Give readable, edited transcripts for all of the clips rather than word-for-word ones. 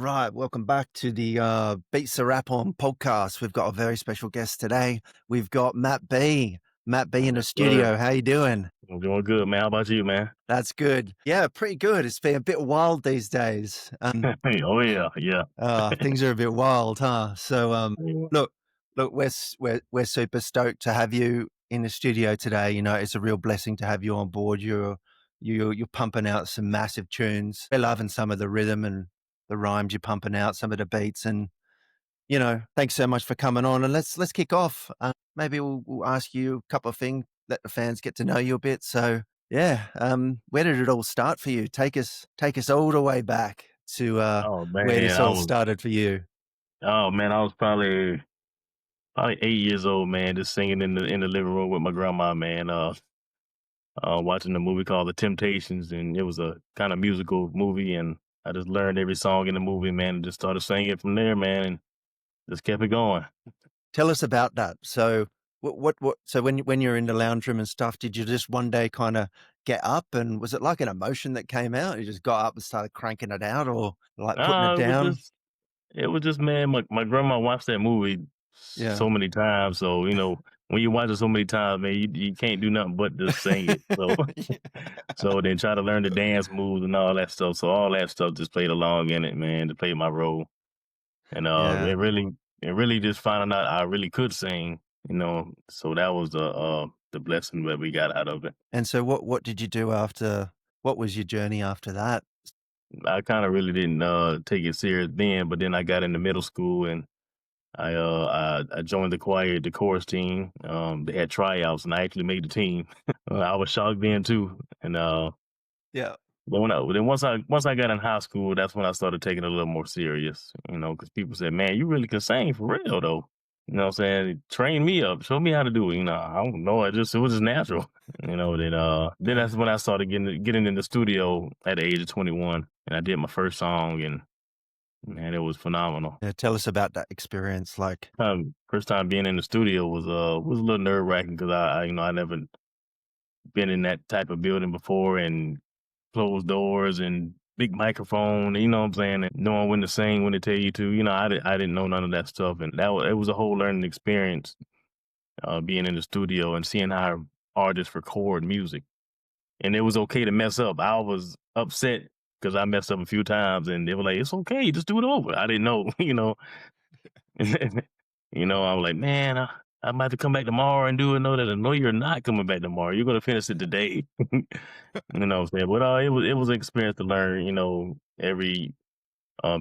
right, welcome back to the BeatsToRapOn Podcast. We've got a very special guest today. We've got Matt B. Matt B in the Yes, sir. studio. How you doing? I'm doing good, man. How about you, man? That's good. Yeah, pretty good. It's been a bit wild these days. Oh yeah. Things are a bit wild, huh? So, Yeah. look, we're super stoked to have you in the studio today. You know, it's a real blessing to have you on board. You're pumping out some massive tunes. We're loving some of the rhythm and the rhymes you're pumping out, some of the beats, and you know, thanks so much for coming on. And let's kick off. Maybe we'll ask you a couple of things, let the fans get to know you a bit. So, yeah, where did it all start for you? Take us all the way back to Oh where man, this all started for you. I was probably 8 years old, man, just singing in the living room with my grandma, man. Watching a movie called The Temptations, and it was a kind of musical movie, and I just learned every song in the movie, man, and just started singing it from there, man, and just kept it going. Tell us about that. So, what? So when you're in the lounge room and stuff, did you just one day kind of get up, and was it like an emotion that came out? You just got up and started cranking it out, or like putting it It was down? just It was just, man, my grandma watched that movie Yeah. so many times. So, when you watch it so many times, man, you can't do nothing but just sing it. So, so then try to learn the dance moves and all that stuff. So all that stuff just played along in it, man, to play my role. And Yeah. it really just finding out I really could sing, So that was the blessing that we got out of it. And so what did you do after? What was your journey after that? I kind of really didn't take it serious then, but then I got into middle school and I joined the choir, the chorus team. They had tryouts, and I actually made the team. I was shocked then too. And Yeah. but then once I got in high school, that's when I started taking it a little more serious. Because people said, "Man, you really can sing for real, though." You know what I'm saying? Train me up, show me how to do it. I don't know. It was just natural. Then that's when I started getting in the studio at the age of 21, and I did my first song, and man, it was phenomenal. Yeah, tell us about that experience. Like, First time being in the studio was a little nerve wracking because I never been in that type of building before, and closed doors and big microphone, you know what I'm saying, and knowing when to sing, when to tell you to, I didn't know none of that stuff, and it was a whole learning experience, being in the studio and seeing how artists record music, and it was okay to mess up. I was upset because I messed up a few times, and they were like, "It's okay, just do it over." I didn't know, I was like, man, I'm about to come back tomorrow and do it. No, no, you're not coming back tomorrow. You're gonna finish it today. You know what I'm saying? But it was an experience to learn. Every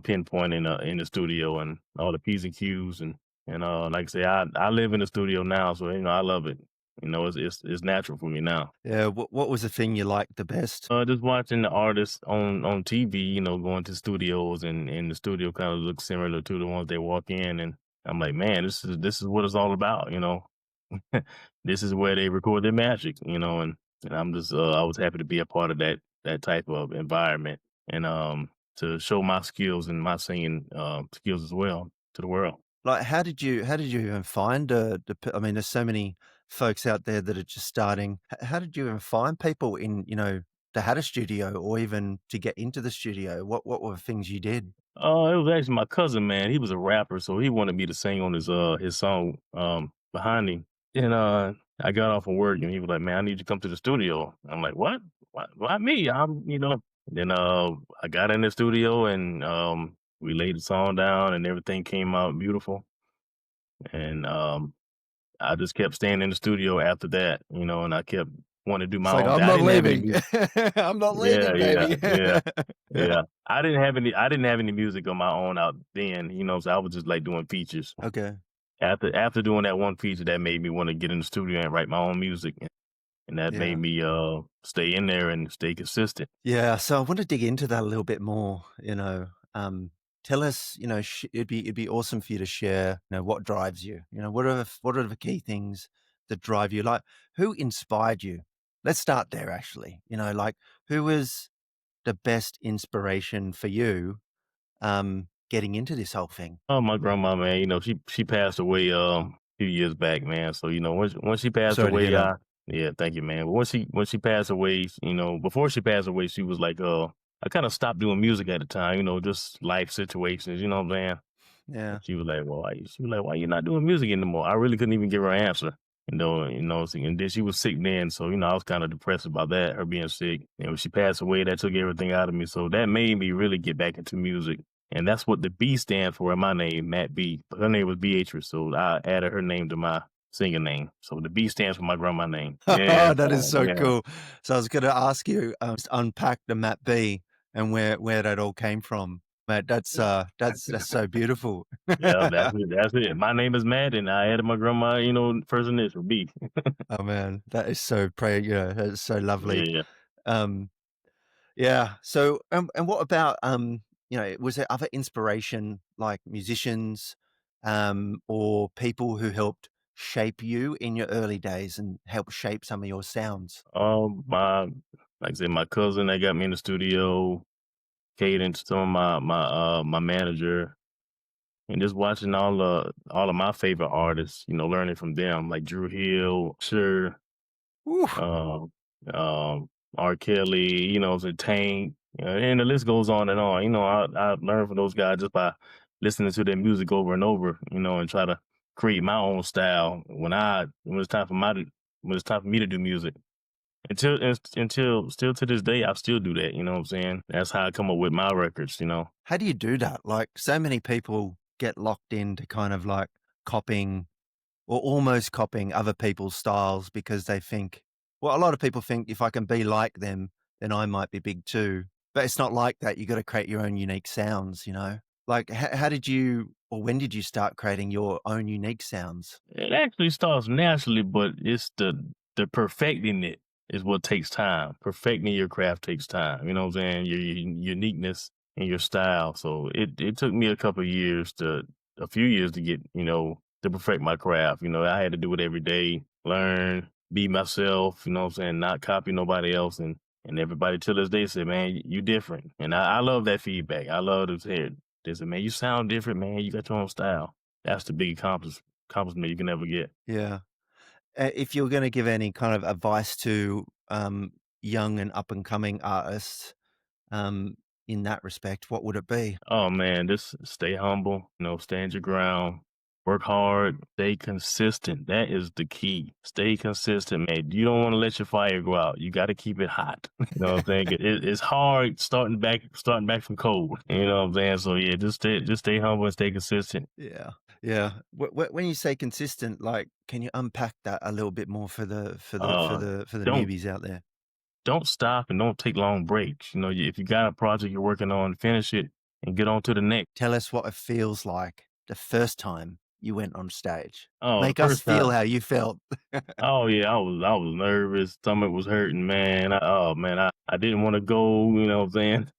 pinpoint in the studio and all the P's and Q's and like I say, I live in the studio now, so I love it. It's natural for me now. yeah, what was the thing you liked the best? Just watching the artists on TV, going to studios and the studio kind of looks similar to the ones they walk in, and I'm like, man, this is what it's all about. This is where they record their magic, and I'm just I was happy to be a part of that type of environment and to show my skills and my singing skills as well to the world. Like, how did you even find I mean, there's so many folks out there that are just starting. How did you even find people in, that had a studio or even to get into the studio? What were the things you did? It was actually my cousin, man. He was a rapper, so he wanted me to sing on his song behind him. And I got off from work, and he was like, "Man, I need you to come to the studio." I'm like, "What? Why me?" Then I got in the studio, and we laid the song down, and everything came out beautiful. And I just kept staying in the studio after that, and I kept wanting to do It's my like, own I'm thing. I not didn't have leaving. any. I'm not Yeah, leaving, yeah, baby. yeah, Yeah. yeah. I didn't have any music on my own out then, so I was just like doing features. Okay. After doing that one feature, that made me want to get in the studio and write my own music, and that made Yeah. me stay in there and stay consistent. Yeah. So I want to dig into that a little bit more, tell us, it'd be awesome for you to share, what drives you, what are the key things that drive you? Like, who inspired you? Let's start there actually, like who was the best inspiration for you, getting into this whole thing? Oh, my grandma, man, she passed away a few years back, man. So when she passed Sorry to hear away, that. yeah, thank you, man. But when she passed away, before she passed away, she was like I kind of stopped doing music at the time, just life situations, you know what I'm saying? Yeah. She was like, "Well, why you not doing music anymore?" I really couldn't even give her an answer, and then she was sick then, so, I was kind of depressed about that, her being sick. And when she passed away, that took everything out of me. So that made me really get back into music. And that's what the B stands for in my name, Matt B. But her name was Beatrice, so I added her name to my singing name. So the B stands for my grandma name. Yeah, That is so yeah, cool. So I was gonna ask you, just unpack the Matt B and where that all came from. Mate, that's so beautiful. yeah. That's it. That's it. My name is Matt, and I added my grandma, first initial B. Oh, man, that is so that is so lovely. Yeah. Um, yeah. So, and what about, was there other inspiration, like musicians, or people who helped shape you in your early days and help shape some of your sounds? My like I said, my cousin that got me in the studio, Cadence, some of my manager, and just watching all of my favorite artists, learning from them, like Drew Hill, Sure, Woo. um, um, R. Kelly, the Tank, and the list goes on and on. I learned from those guys just by listening to their music over and over, and try to create my own style when it's time for when it's time for me to do music. Until still to this day, I still do that. You know what I'm saying? That's how I come up with my records. How do you do that? Like, so many people get locked into kind of like copying or almost copying other people's styles because they think, well, a lot of people think if I can be like them, then I might be big too. But it's not like that. You got to create your own unique sounds, you know? Like, how did you, or when did you start creating your own unique sounds? It actually starts naturally, but it's the perfecting it is what takes time. Perfecting your craft takes time. You know what I'm saying? Your uniqueness and your style. So it took me a few years to get to perfect my craft. I had to do it every day, learn, be myself. You know what I'm saying? Not copy nobody else, and everybody till this day said, "Man, you different," and I love that feedback. I love to hear it. They said, "Man, you sound different, man. You got your own style." That's the big compliment you can ever get. Yeah. If you're going to give any kind of advice to young and up and coming artists um, in that respect, what would it be? Oh man, just stay humble, stand your ground, work hard, stay consistent. That is the key. Stay consistent, man. You don't want to let your fire go out. You got to keep it hot. You know what I'm saying? It's hard starting back from cold. You know what I'm saying? So yeah, just stay humble and stay consistent. Yeah, yeah. When you say consistent, like, can you unpack that a little bit more for Uh, the don't newbies out there? don't stop and don't take long breaks. If you got a project you're working on, finish it and get on to the next. Tell us what it feels like the first time you went on stage. Oh, the Make us first feel time. how you felt. Oh yeah, I was nervous. Stomach was hurting, man. Oh man, I didn't want to go. You know what I'm saying?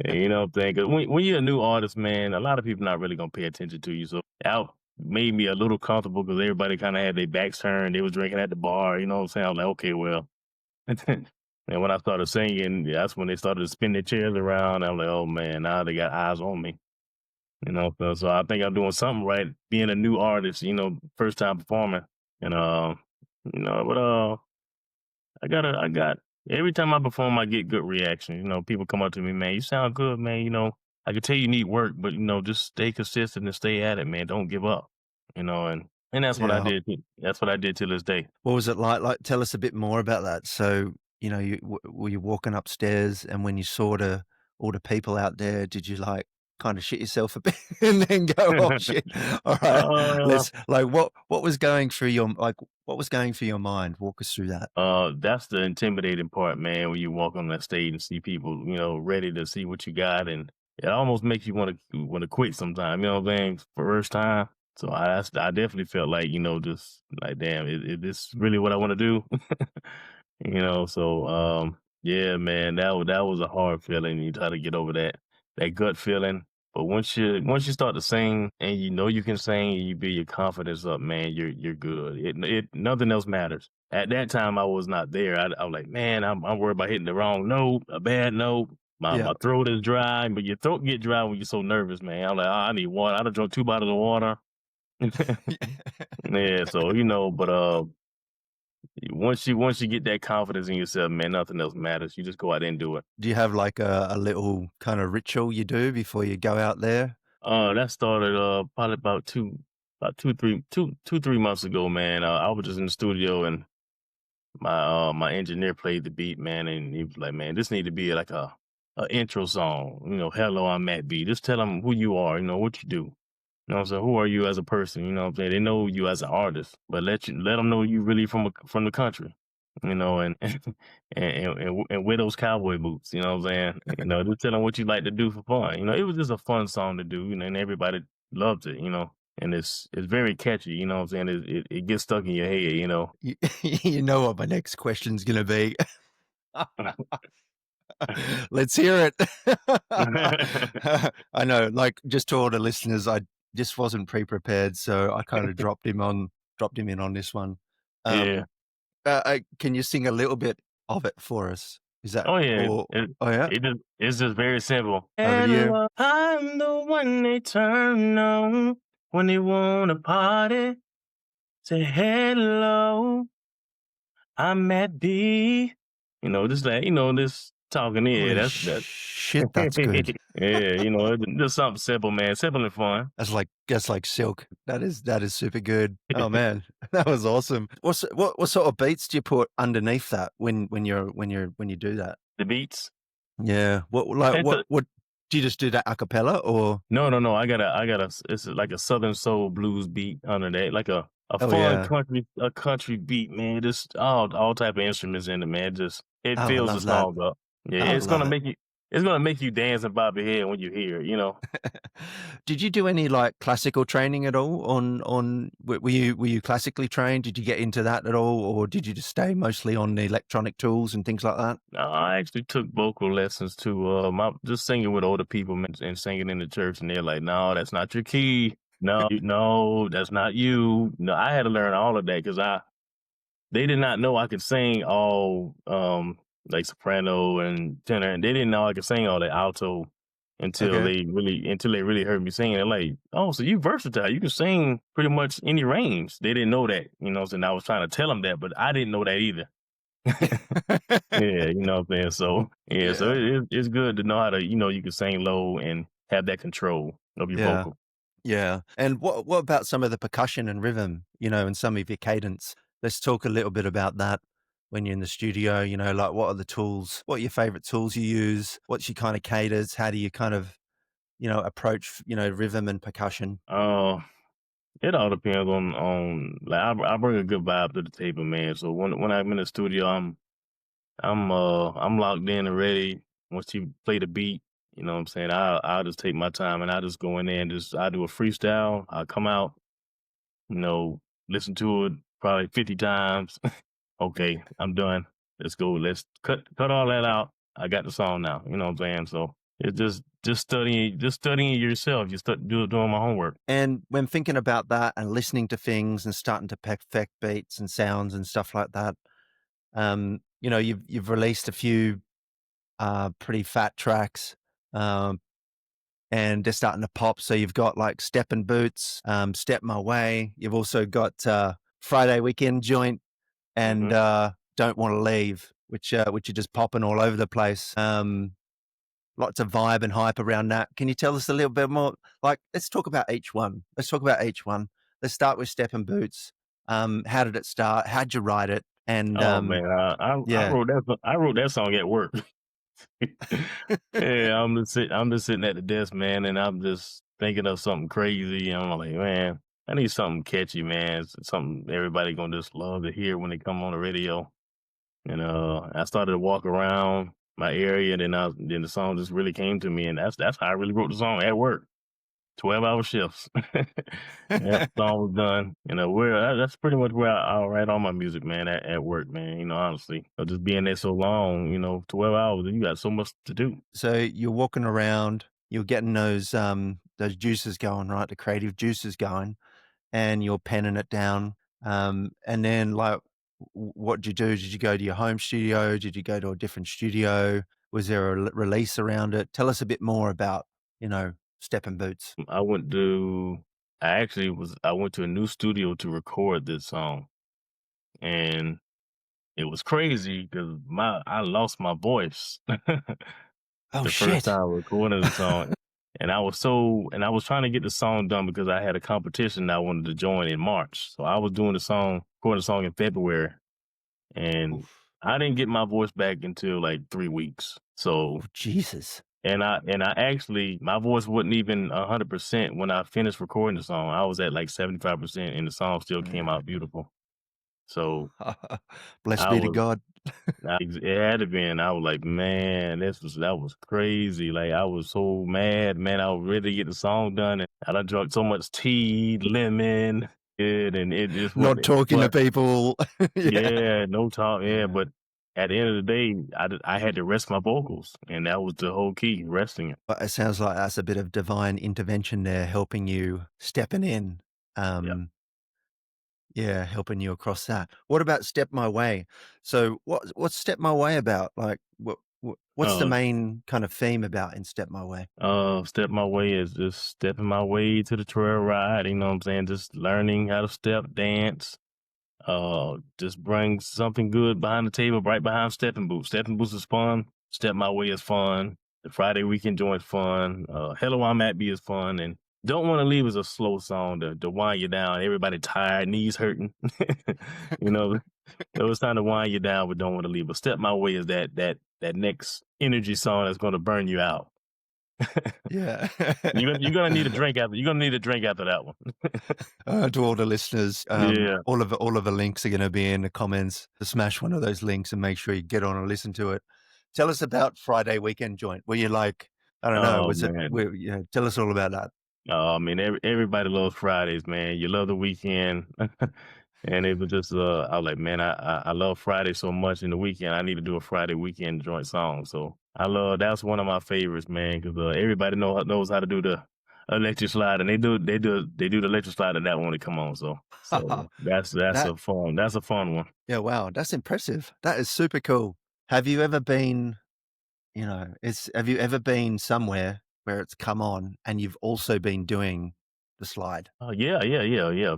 You know what I'm saying? Because when you're a new artist, man, a lot of people not really gonna pay attention to you. So that made me a little comfortable because everybody kind of had their backs turned. They was drinking at the bar. You know what I'm saying? I was like, okay, well. And when I started singing, that's when they started to spin their chairs around. I'm like, oh man, now they got eyes on me. So I think I'm doing something right, being a new artist. First time performing, and but I got every time I perform, I get good reaction. People come up to me, man, you sound good, man. I can tell you need work, but just stay consistent and stay at it, man. Don't give up. And that's what I Yeah. did. That's what I did till this day. What was it like? Like, tell us a bit more about that. So, were you walking upstairs, and when you saw all the people out there, did you like kind of shit yourself a bit and then go, "Oh shit! All right, uh, let's like what was going through your what was going through your mind? Walk us through that." that's the intimidating part, man, when you walk on that stage and see people, ready to see what you got, and it almost makes you want to quit sometime, you know what I'm saying? First time. So I definitely felt like, just like, damn, is this really what I want to do? Yeah, man, that was a hard feeling. You try to get over that gut feeling. But once you start to sing and you can sing and you build your confidence up, man, you're good. It nothing else matters. At that time, I was not there. I was like, man, I'm worried about hitting the wrong note, a bad note. Yeah. My throat is dry, but your throat get dry when you're so nervous, man. I'm like, oh, I need water. I done drunk 2 bottles of water. Yeah, so but Once you get that confidence in yourself, man, nothing else matters. You just go out there and do it. Do you have like a little kind of ritual you do before you go out there? That started probably about 3 months ago, man. I was just in the studio and my engineer played the beat, man, and he was like, "Man, this need to be like a intro song. Hello, I'm Matt B. Just tell them who you are. What you do. What I'm saying? Who are you as a person? What I'm saying? They know you as an artist, but let them know you really from the country. And and wear those cowboy boots. You know what I'm saying? Just tell them what you like to do for fun. It was just a fun song to do. And everybody loved it. And it's very catchy. You know what I'm saying? It gets stuck in your head. You, you know what my next question's going to be. Let's hear it. I know, like just to all the listeners, I just wasn't pre-prepared, so I kind of dropped him in on this one. Yeah. Can you sing a little bit of it for us? Is that Oh yeah. or oh yeah, It's just very simple. over to you. Hello, I'm the one they turn on when they wanna party. Say hello, I'm Matt B. Just like this talking here. Holy That's shit, that's good. yeah. It's just something simple, man. Simple and fun. That's like silk. That is super good. Oh man, that was awesome. What sort of beats do you put underneath that when you do that? The beats. Yeah. What like It's a, what do you just do that a cappella or? no. I got a. It's like a Southern soul blues beat under that, like a Oh fun yeah. country beat, man. Just all type of instruments in it, man. Just it Oh, I fills the love that. song up. Yeah, I it's love gonna it. make you. It's gonna make you dance and bob your head when you hear it. Did you do any like classical training at all were you classically trained? Did you get into that at all, or did you just stay mostly on the electronic tools and things like that? No, I actually took vocal lessons too. Just singing with older people, man, and singing in the church, and they're like, "No, that's not your key. No, that's not you." No, I had to learn all of that because they did not know I could sing all like soprano and tenor, and they didn't know I could sing all that alto Okay. until they really heard me singing. They're like, "Oh, so you versatile. You can sing pretty much any range." They didn't know that, so I was trying to tell them that, but I didn't know that either. Yeah, you know what I'm saying? So, yeah, so Yeah. it's good to know how to, you can sing low and have that control of your Yeah. vocal. Yeah. And what about some of the percussion and rhythm, and some of your cadence? Let's talk a little bit about that when you're in the studio, like what are the tools? What are your favorite tools you use? What's your kind of cadence? How do you kind of, approach, rhythm and percussion? Uh, it all depends on like I bring a good vibe to the table, man. So when I'm in the studio, I'm locked in and ready. Once you play the beat, you know what I'm saying? I'll just take my time and I just go in there and I do a freestyle. I come out, you know, listen to it probably 50 times. Okay, I'm done. Let's go. Let's cut all that out. I got the song now. You know what I'm saying? So it's just studying yourself. You start doing my homework. And when thinking about that and listening to things and starting to perfect beats and sounds and stuff like that, you've released a few pretty fat tracks, um, and they're starting to pop. So you've got like Steppin' Boots, Step My Way. You've also got Friday Weekend Joint and Hmm. Don't Want to Leave, which are just popping all over the place. Lots of vibe and hype around that. Can you tell us a little bit more? Like, let's talk about each one. Let's start with Steppin' Boots. How did it start? How'd you write it? And Oh man, I yeah. wrote that. I wrote that song at work. Yeah, I'm just sitting at the desk, man, and I'm just thinking of something crazy. And I'm like, man, I need something catchy, man. Something everybody gonna just love to hear when they come on the radio. And I started to walk around my area, and then the song just really came to me, and that's how I really wrote the song at work. 12-hour shifts. Yeah, the song was done. That's pretty much where I'll write all my music, man, at work, man. Honestly, just being there so long, 12 hours, you got so much to do. So you're walking around, you're getting those juices going, right? The creative juices going, and you're penning it down. And then like, what did you do? Did you go to your home studio? Did you go to a different studio? Was there a release around it? Tell us a bit more about, Steppin' Boots. I went to, I went to a new studio to record this song, and it was crazy because I lost my voice Oh the first shit. time recording the song, and I was trying to get the song done because I had a competition that I wanted to join in March. So I was doing the song, recording the song in February, and Oof. I didn't get my voice back until like 3 weeks. Oh, So Jesus. and I actually my voice wasn't even 100% when I finished recording the song. I was at like 75%, and the song still came Yeah. out beautiful. So Blessed I be to was God. it had to been. I was like, man, that was crazy. Like I was so mad, man. I was ready to get the song done, and I done drunk so much tea, lemon, and it just Not wasn't. talking to But people. Yeah. yeah, no talk. Yeah, Yeah. but at the end of the day, I had to rest my vocals, and that was the whole key, resting it. But it sounds like that's a bit of divine intervention there, helping you, stepping in. Yeah. Yeah, helping you across that. What about Step My Way? So what's Step My Way about? Like what's the Uh, main kind of theme about in Step My Way? step my way is just stepping my way to the trail ride. You know what I'm saying? Just learning how to step, dance. Just bring something good behind the table, right behind stepping boots. Stepping boots is fun. Step my way is fun. The Friday weekend joint's fun. Hello, I'm at B is fun, and don't want to leave is a slow song to wind you down. Everybody tired, knees hurting. you know, it was time to wind you down, but don't want to leave. But step my way is that next energy song that's going to burn you out. Yeah. You're gonna need a drink after. You're gonna need a drink after that one. To all the listeners, Yeah. all of the links are going to be in the comments. Smash one of those links and make sure you get on and listen to it. Tell us about Friday Weekend Joint. Were you like, I don't know, Oh was it? man. Tell us all about that. I mean, everybody loves Fridays, man. You love the weekend, and it was just, I was like, man, I love Friday so much. In the weekend, I need to do a Friday weekend joint song. So that's one of my favorites, man, because everybody knows how to do the electric slide, and they do the electric slide, and that one to come on. So That that's a fun one. Yeah, wow, that's impressive. That is super cool. Have you ever been, have you ever been somewhere where it's come on and you've also been doing the slide? Oh yeah,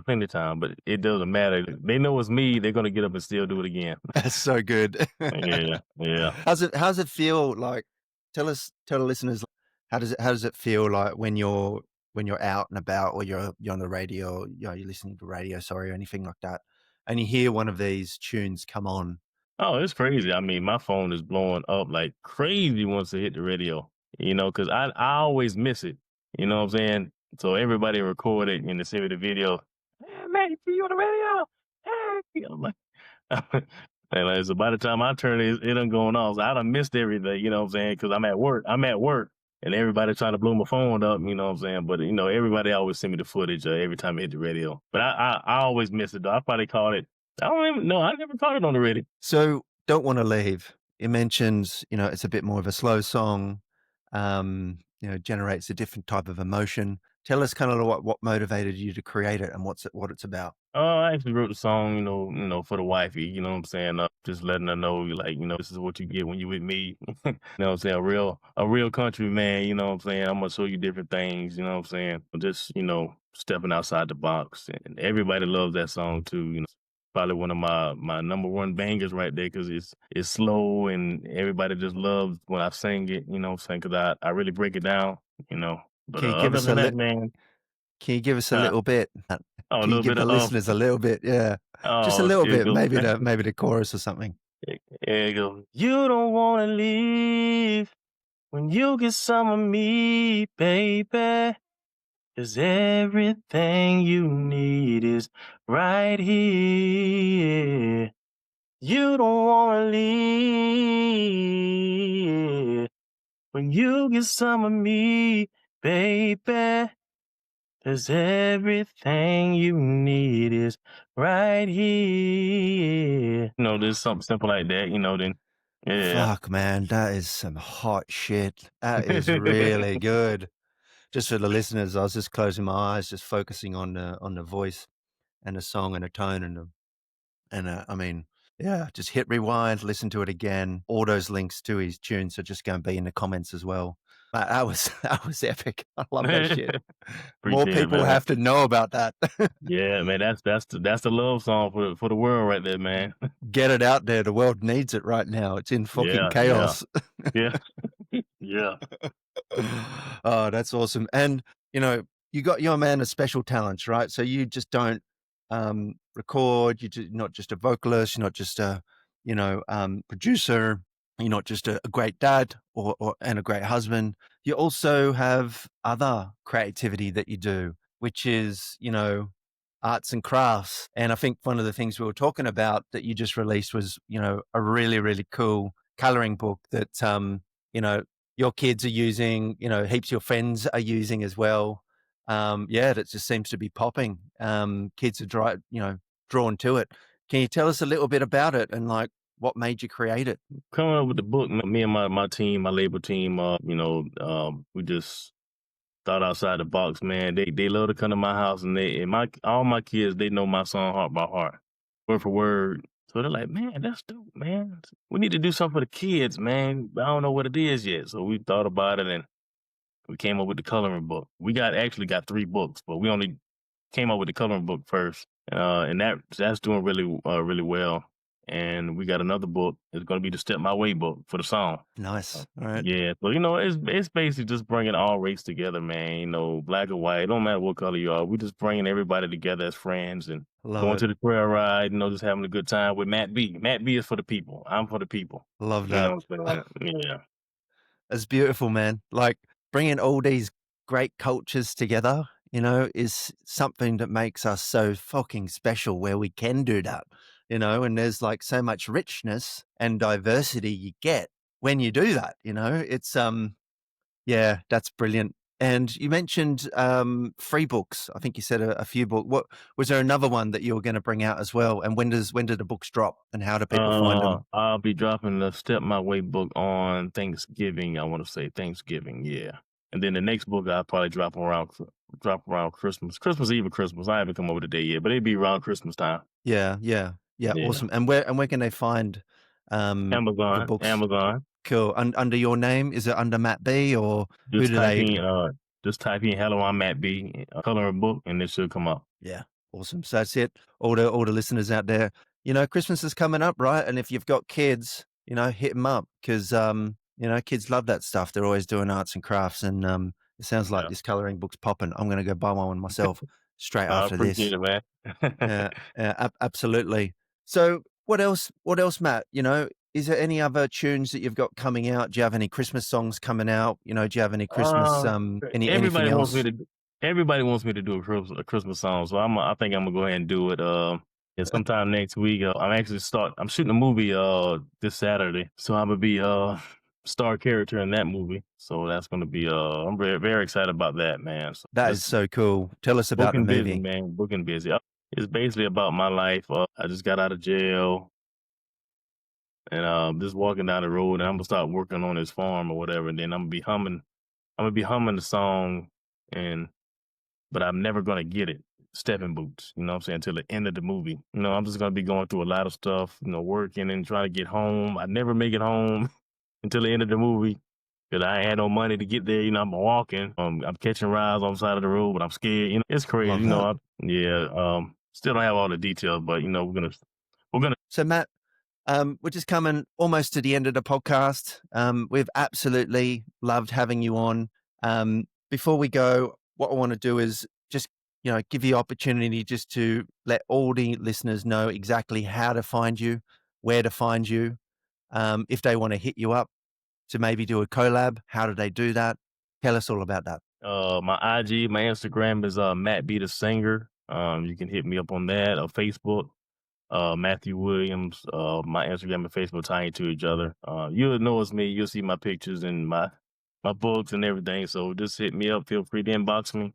plenty of time, but it doesn't matter. They know it's me. They're gonna get up and still do it again. That's so good. Yeah. How's it feel like? Tell the listeners, how does it feel like when you're out and about, or you're on the radio, you're listening to radio, sorry, or anything like that, and you hear one of these tunes come on. Oh, it's crazy. I mean, my phone is blowing up like crazy once it hit the radio, because I always miss it. You know what I'm saying? So everybody record it and they send me the video. Hey, man, you see you on the radio? Hey, I'm like, and like, so by the time I turn it, it done going off. So I done missed everything, you know what I'm saying? Because I'm at work. And everybody trying to blow my phone up, you know what I'm saying? But, everybody always send me the footage every time I hit the radio. But I always miss it, though. I probably caught it. I don't even know. I never caught it on the radio. So, Don't Wanna Leave, it mentions, it's a bit more of a slow song, generates a different type of emotion. Tell us kind of what motivated you to create it and what it's about. I actually wrote the song, for the wifey, you know what I'm saying? Just letting her know, like, this is what you get when you with me. You know what I'm saying? A real country man, you know what I'm saying? I'm gonna show you different things, you know what I'm saying? Just, stepping outside the box. And everybody loves that song too, Probably one of my number one bangers right there because it's slow and everybody just loves when I sing it, you know what I'm saying? Because I really break it down, you know. But Can you give other us than that, man, can you give us a uh, little bit? oh, a Can you little give bit the of listeners a little bit? Yeah. Just a oh, little here you bit, go. maybe the chorus or something. Here you go. You don't wanna leave when you get some of me, baby. 'Cause everything you need is right here. You don't wanna leave when you get some of me, baby. 'Cause everything you need is right here. There's something simple like that, then yeah. Fuck, man, that is some hot shit. That is really good. Just for the listeners, I was just closing my eyes, just focusing on the voice and the song and the tone and I mean, Yeah, just hit rewind, listen to it again. All those links to his tunes are just going to be in the comments as well. That was that was epic. I love that shit. More Appreciate it, people man. have to know about that. Yeah, man, that's the love song for the world right there, man. Get it out there. The world needs it right now. It's in fucking Yeah, yeah, chaos. yeah, yeah. Oh, that's awesome. And you know, you got your man of special talents, right? So you just don't record. You're not just a vocalist. You're not just a, producer. You're not just a great dad or and a great husband. You also have other creativity that you do, which is, arts and crafts. And I think one of the things we were talking about that you just released was, a really, really cool coloring book that, you know, your kids are using, heaps of your friends are using as well. Yeah, that just seems to be popping. Kids are drawn to it. Can you tell us a little bit about it and like what made you create it? Coming up with the book, me and my team, my label team, we just thought outside the box, man. They love to come to my house, and all my kids, they know my song heart by heart, word for word. So they're like, man, that's dope, man. We need to do something for the kids, man. But I don't know what it is yet. So we thought about it, and we came up with the coloring book. We actually got 3 books, but we only came up with the coloring book first, and that's doing really well. And we got another book. It's going to be the Step My Way book for the song. Nice. All right. Yeah, so it's basically just bringing all race together, man. Black or white, it don't matter what color you are. We just bringing everybody together as friends and Love going it. to the trail ride. Just having a good time with Matt B. Matt B is for the people. I'm for the people. Love You that. know what I'm saying? Yeah. It's beautiful, man. Like bringing all these great cultures together, is something that makes us so fucking special where we can do that, and there's like so much richness and diversity you get when you do that, it's, yeah, that's brilliant. And you mentioned free books. I think you said a few books. What was there another one that you were going to bring out as well? And when do the books drop? And how do people find them? I'll be dropping the Step My Way book on Thanksgiving. I want to say Thanksgiving, yeah. And then the next book I'll probably drop around Christmas, Christmas Eve or Christmas. I haven't come up with a day yet, but it'd be around Christmas time. Yeah, yeah, yeah. Yeah. Awesome. And where can they find the Amazon, books? Amazon. Cool. Under your name, is it under Matt B or who Just do type they? in, hello, I'm Matt B, coloring book, and it should come up. Yeah, awesome. So that's it. All the listeners out there, Christmas is coming up, right? And if you've got kids, hit them up because kids love that stuff. They're always doing arts and crafts, and it sounds like Yeah. this coloring book's popping. I'm gonna go buy one myself straight I after appreciate this. it, man. Yeah, yeah, absolutely. So what else? What else, Matt? Is there any other tunes that you've got coming out? Do you have any Christmas songs coming out? Do you have any Christmas anything Everybody wants else? me to. Everybody wants me to do a Christmas song, so I think I'm gonna go ahead and do it. And sometime next week, I'm shooting a movie this Saturday, so I'm gonna be star character in that movie. So that's gonna be I'm very very excited about that, man. So That is just so cool. Tell us about the booking busy, movie. man. Booking busy. It's basically about my life. I just got out of jail. And just walking down the road, and I'm gonna start working on this farm or whatever, and then I'm gonna be humming. I'm gonna be humming the song, but I'm never gonna get it. Stepping boots, you know what I'm saying, until the end of the movie. I'm just gonna be going through a lot of stuff, working and trying to get home. I never make it home until the end of the movie because I ain't had no money to get there. I'm walking. I'm catching rides on the side of the road, but I'm scared. It's crazy. Love that. Still don't have all the details, but we're gonna. So Matt, we're just coming almost to the end of the podcast. We've absolutely loved having you on. Before we go, what I want to do is just, give you opportunity just to let all the listeners know exactly how to find you, where to find you. If they want to hit you up to maybe do a collab, how do they do that? Tell us all about that. My IG, my Instagram is Matt B the Singer. You can hit me up on that or Facebook. Matthew Williams. My Instagram and Facebook tying to each other. You'll know it's me. You'll see my pictures and my books and everything. So just hit me up. Feel free to inbox me.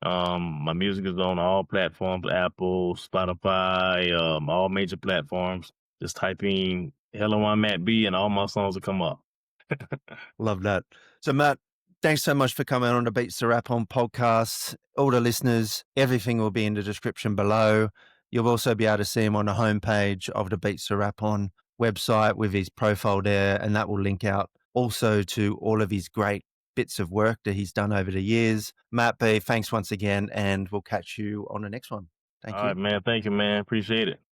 My music is on all platforms: Apple, Spotify, all major platforms. Just type in "Hello, I'm Matt B" and all my songs will come up. Love that. So Matt, thanks so much for coming on the Beats to Rap On podcast. All the listeners, everything will be in the description below. You'll also be able to see him on the homepage of the Beats to Rap On website with his profile there, and that will link out also to all of his great bits of work that he's done over the years. Matt B, thanks once again, and we'll catch you on the next one. Thank All right, you. man. Thank you, man. Appreciate it.